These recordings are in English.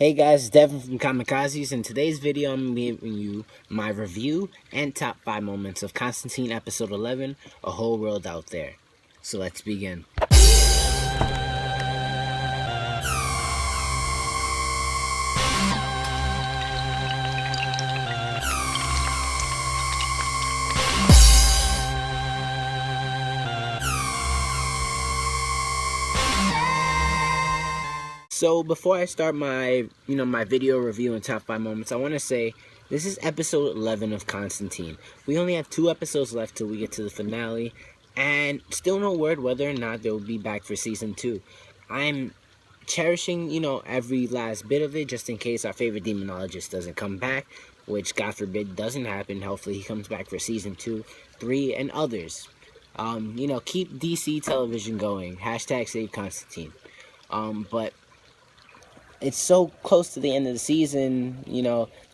Hey guys, it's Devin from Comikazees. In today's video, I'm giving you my review and top 5 moments of Constantine episode 11, A Whole World Out There. So let's begin. So before I start my video review and top 5 moments, I want to say this is episode 11 of Constantine. We only have 2 episodes left till we get to the finale, and still no word whether or not they'll be back for season 2. I'm cherishing, every last bit of it just in case our favorite demonologist doesn't come back, which God forbid doesn't happen. Hopefully he comes back for season 2, 3, and others. Keep DC television going. Hashtag save Constantine. But it's so close to the end of the season,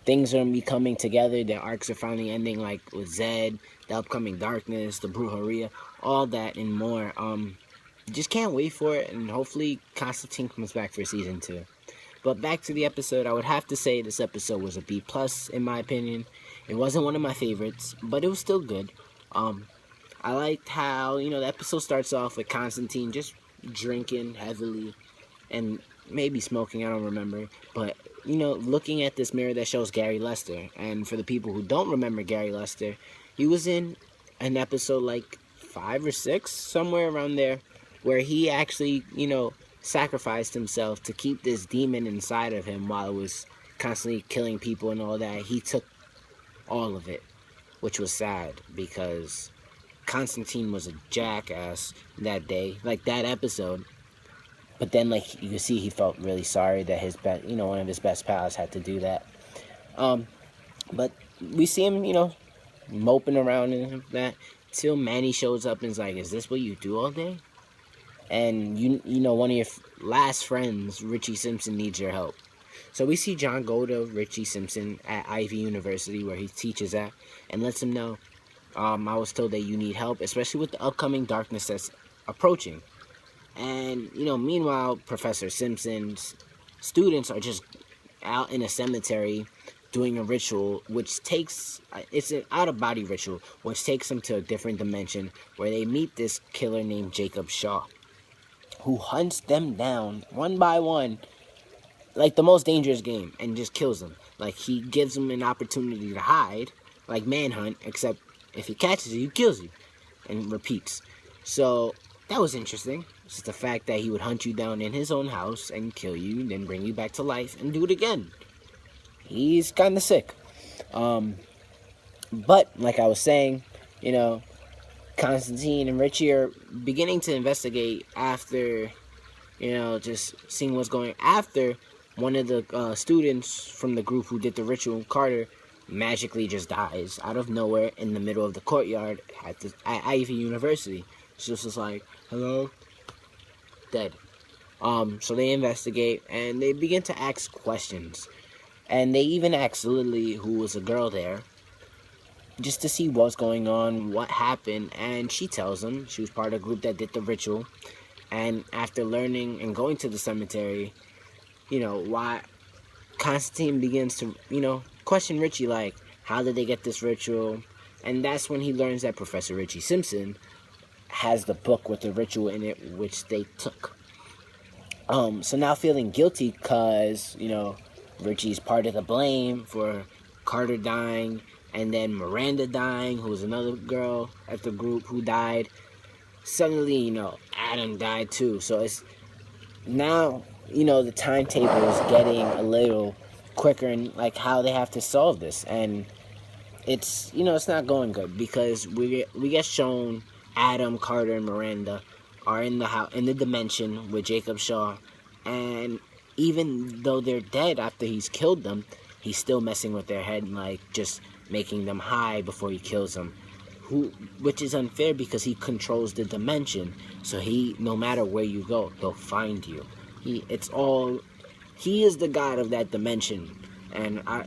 things are going to be coming together. Their arcs are finally ending, like with Zed, the upcoming Darkness, the Brujeria, all that and more. Just can't wait for it, and hopefully Constantine comes back for season 2. But back to the episode, I would have to say this episode was a B+, in my opinion. It wasn't one of my favorites, but it was still good. I liked how, the episode starts off with Constantine just drinking heavily, and maybe smoking, I don't remember, but looking at this mirror that shows Gary Lester. And for the people who don't remember Gary Lester, he was in an episode like 5 or 6, somewhere around there, where he actually sacrificed himself to keep this demon inside of him while it was constantly killing people and all that. He took all of it, which was sad because Constantine was a jackass that day, like that episode. But then, like, you can see he felt really sorry that his one of his best pals had to do that. But we see him, moping around and that till Manny shows up and is like, "Is this what you do all day?" And one of your last friends, Richie Simpson, needs your help. So we see John go to Richie Simpson at Ivy University, where he teaches at, and lets him know, I was told that you need help, especially with the upcoming darkness that's approaching. And, meanwhile, Professor Simpson's students are just out in a cemetery doing a ritual, which takes, it's an out-of-body ritual, which takes them to a different dimension, where they meet this killer named Jacob Shaw, who hunts them down one by one, like the most dangerous game, and just kills them. Like, he gives them an opportunity to hide, like Manhunt, except if he catches you, he kills you, and repeats. So that was interesting. Just the fact that he would hunt you down in his own house and kill you, then bring you back to life and do it again. He's kind of sick. But, like I was saying, Constantine and Richie are beginning to investigate after, just seeing what's going on. After one of the students from the group who did the ritual, Carter, magically just dies out of nowhere in the middle of the courtyard at Ivy University. It's just like, hello? Dead. So they investigate, and they begin to ask questions. And they even ask Lily, who was a girl there, just to see what's going on, what happened. And she tells them she was part of a group that did the ritual. And after learning and going to the cemetery, why Constantine begins to, question Richie, like, how did they get this ritual? And that's when he learns that Professor Richie Simpson has the book with the ritual in it, which they took. So now feeling guilty because, Richie's part of the blame for Carter dying, and then Miranda dying, who was another girl at the group who died. Suddenly, Adam died too. So it's now, the timetable is getting a little quicker in, like, how they have to solve this. And it's, it's not going good because we get shown Adam, Carter, and Miranda are in the house, in the dimension with Jacob Shaw, and even though they're dead after he's killed them, he's still messing with their head and, like, just making them high before he kills them, which is unfair because he controls the dimension. So no matter where you go, he'll find you. He is the god of that dimension, and I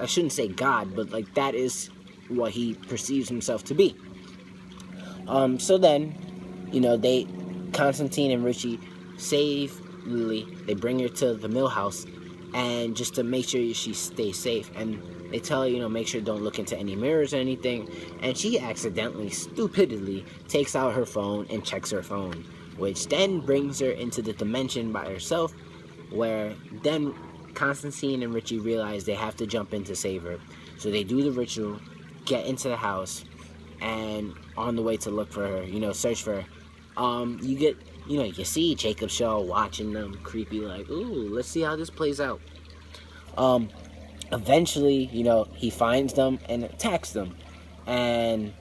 shouldn't say god, but like that is what he perceives himself to be. So then, Constantine and Richie save Lily. They bring her to the mill house, and just to make sure she stays safe. And they tell her, make sure don't look into any mirrors or anything. And she accidentally, stupidly, takes out her phone and checks her phone, which then brings her into the dimension by herself, where then Constantine and Richie realize they have to jump in to save her. So they do the ritual, get into the house, and on the way to look for her, search for her, you see Jacob Shaw watching them, creepy, like, ooh, let's see how this plays out. Eventually, he finds them and attacks them. And,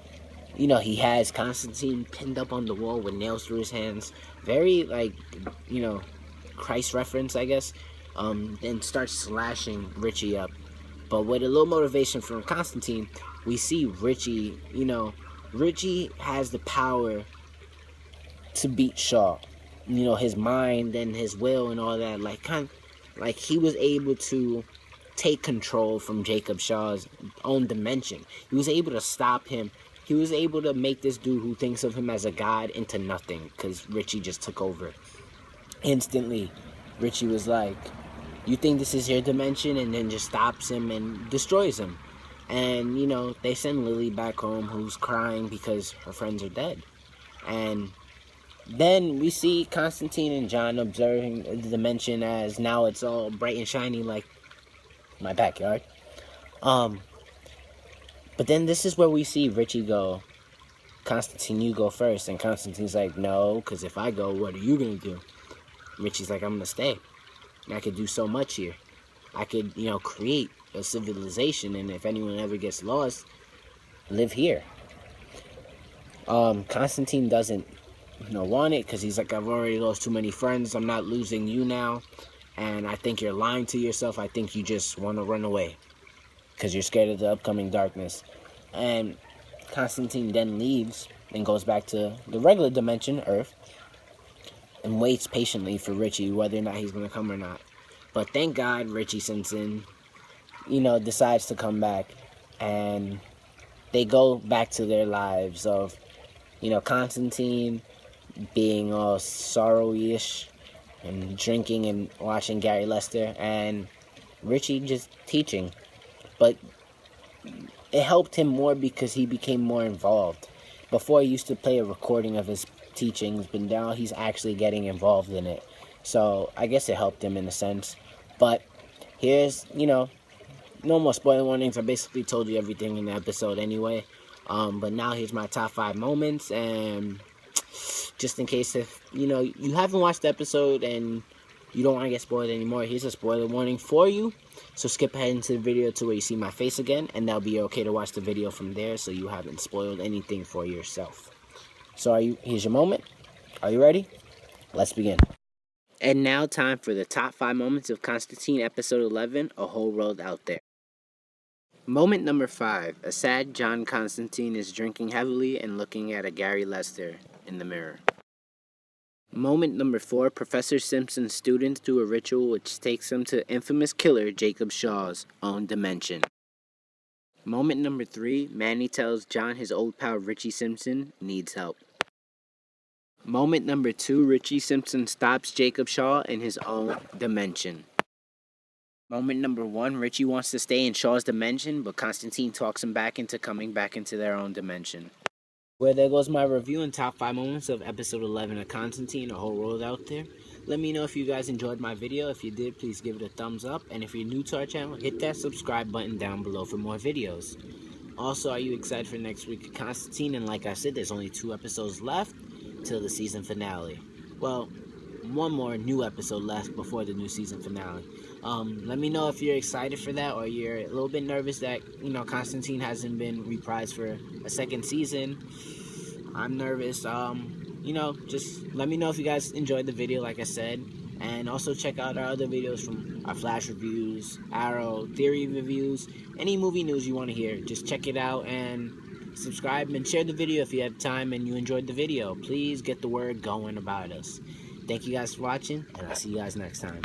he has Constantine pinned up on the wall with nails through his hands. Very, Christ reference, I guess. And starts slashing Richie up. But with a little motivation from Constantine, we see Richie, Richie has the power to beat Shaw. His mind and his will and all that, like he was able to take control from Jacob Shaw's own dimension. He was able to stop him. He was able to make this dude who thinks of him as a god into nothing, because Richie just took over. Instantly, Richie was like, you think this is your dimension? And then just stops him and destroys him. And, they send Lily back home, who's crying because her friends are dead. And then we see Constantine and John observing the dimension as now it's all bright and shiny like my backyard. But then this is where we see Richie go, Constantine, you go first. And Constantine's like, no, because if I go, what are you going to do? Richie's like, I'm going to stay. I could do so much here. I could, create a civilization, and if anyone ever gets lost, live here. Constantine doesn't, want it, because he's like, I've already lost too many friends. I'm not losing you now, and I think you're lying to yourself. I think you just want to run away because you're scared of the upcoming darkness. And Constantine then leaves and goes back to the regular dimension, Earth, and waits patiently for Richie, whether or not he's going to come or not. But thank God Richie Simpson, decides to come back, and they go back to their lives of, Constantine being all sorrowy-ish and drinking and watching Gary Lester, and Richie just teaching. But it helped him more because he became more involved. Before, he used to play a recording of his teachings, but now he's actually getting involved in it. So I guess it helped him in a sense. But here's, no more spoiler warnings. I basically told you everything in the episode anyway. But now here's my top 5 moments, and just in case if you haven't watched the episode and you don't want to get spoiled anymore, here's a spoiler warning for you. So skip ahead into the video to where you see my face again, and that'll be okay to watch the video from there, so you haven't spoiled anything for yourself. So here's your moment. Are you ready? Let's begin. And now time for the top 5 moments of Constantine episode 11, A Whole World Out There. Moment number 5. A sad John Constantine is drinking heavily and looking at a Gary Lester in the mirror. Moment number 4. Professor Simpson's students do a ritual which takes them to infamous killer Jacob Shaw's own dimension. Moment number 3. Manny tells John his old pal Richie Simpson needs help. Moment number 2. Richie Simpson stops Jacob Shaw in his own dimension. Moment number 1. Richie wants to stay in Shaw's dimension, but Constantine talks him back into coming back into their own dimension. Well, there goes my review and top 5 moments of episode 11 of Constantine, A Whole World Out There. Let me know if you guys enjoyed my video. If you did, please give it a thumbs up. And if you're new to our channel, hit that subscribe button down below for more videos. Also, are you excited for next week of Constantine? And like I said, there's only 2 episodes left till the season finale. Well, 1 more new episode left before the new season finale. Let me know if you're excited for that, or you're a little bit nervous that, Constantine hasn't been reprised for a second season. I'm nervous. Just let me know if you guys enjoyed the video, like I said. And also check out our other videos from our Flash reviews, Arrow, Theory reviews, any movie news you want to hear. Just check it out and subscribe and share the video if you have time and you enjoyed the video. Please get the word going about us. Thank you guys for watching, and I'll see you guys next time.